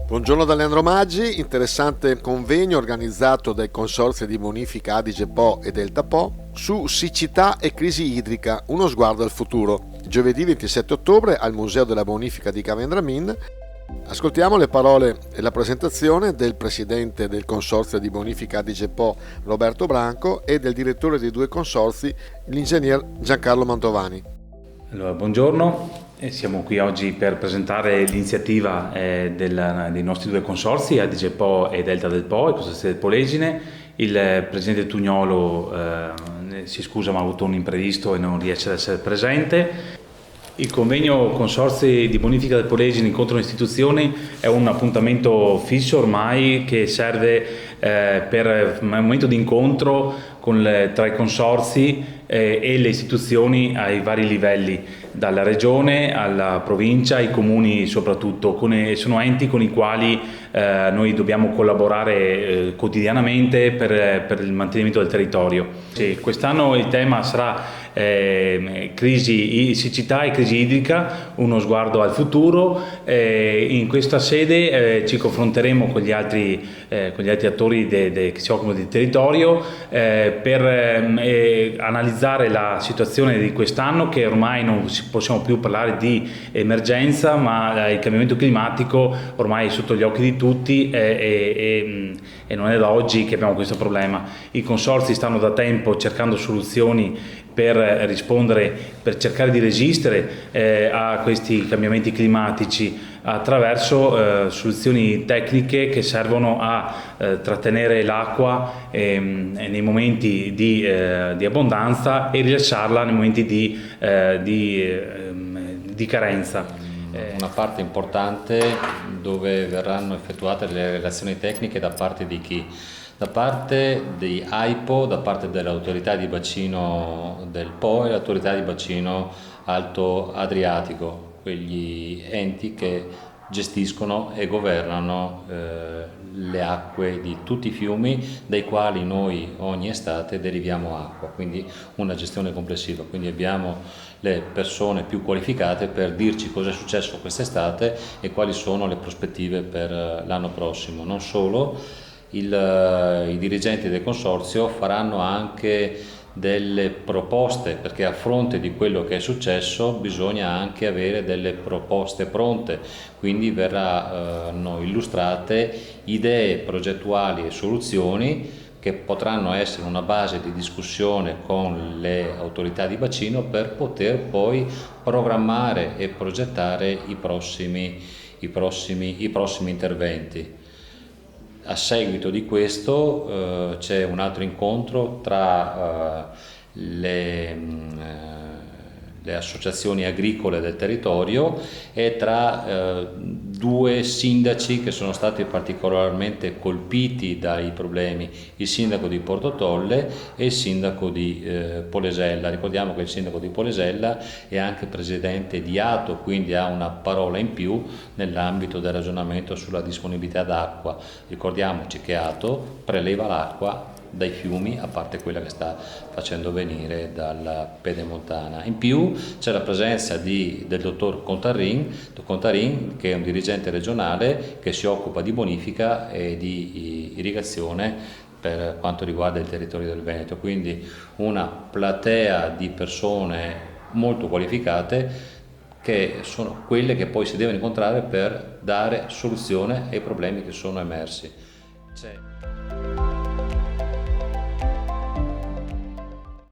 Buongiorno da Leandro Maggi, interessante convegno organizzato dai consorzi di bonifica Adige Po e Delta Po su siccità e crisi idrica, uno sguardo al futuro. Giovedì 27 ottobre al Museo della Bonifica di Cavendramin. Ascoltiamo le parole e la presentazione del presidente del consorzio di bonifica Adige Po Roberto Branco e del direttore dei due consorzi, l'ingegner Giancarlo Mantovani. Allora, buongiorno. Siamo qui oggi per presentare l'iniziativa dei nostri due consorzi, Adige Po e Delta del Po, il consorzio del Polesine. Il presidente Tugnolo si scusa ma ha avuto un imprevisto e non riesce ad essere presente. Il convegno Consorzi di bonifica del Polesine incontro le istituzioni è un appuntamento fisso ormai che serve per un momento di incontro tra i consorzi e le istituzioni ai vari livelli, dalla regione alla provincia, ai comuni soprattutto. Sono enti con i quali noi dobbiamo collaborare quotidianamente per il mantenimento del territorio. Sì, quest'anno il tema sarà siccità e crisi idrica, uno sguardo al futuro. In questa sede ci confronteremo con gli altri attori che si occupano del territorio per analizzare la situazione di quest'anno, che ormai non possiamo più parlare di emergenza, ma il cambiamento climatico ormai è sotto gli occhi di tutti e non è da oggi che abbiamo questo problema. I consorzi stanno da tempo cercando soluzioni per rispondere, per cercare di resistere a questi cambiamenti climatici attraverso soluzioni tecniche che servono a trattenere l'acqua nei momenti di abbondanza e rilasciarla nei momenti di carenza. Una parte importante dove verranno effettuate le relazioni tecniche da parte di chi? Da parte di AIPO, da parte dell'autorità di bacino del Po e l'autorità di bacino Alto Adriatico, quegli enti che gestiscono e governano le acque di tutti i fiumi dai quali noi ogni estate deriviamo acqua, quindi una gestione complessiva. Quindi abbiamo le persone più qualificate per dirci cosa è successo quest'estate e quali sono le prospettive per l'anno prossimo. Non solo, i dirigenti del consorzio faranno anche delle proposte, perché a fronte di quello che è successo bisogna anche avere delle proposte pronte, quindi verranno illustrate idee progettuali e soluzioni che potranno essere una base di discussione con le autorità di bacino per poter poi programmare e progettare i prossimi interventi. A seguito di questo c'è un altro incontro tra le associazioni agricole del territorio e tra due sindaci che sono stati particolarmente colpiti dai problemi, il sindaco di Portotolle e il sindaco di Polesella. Ricordiamo che il sindaco di Polesella è anche presidente di ATO, quindi ha una parola in più nell'ambito del ragionamento sulla disponibilità d'acqua. Ricordiamoci che ATO preleva l'acqua dai fiumi, a parte quella che sta facendo venire dalla Pedemontana. In più c'è la presenza del dottor Contarin, che è un dirigente regionale che si occupa di bonifica e di irrigazione per quanto riguarda il territorio del Veneto, quindi una platea di persone molto qualificate che sono quelle che poi si devono incontrare per dare soluzione ai problemi che sono emersi.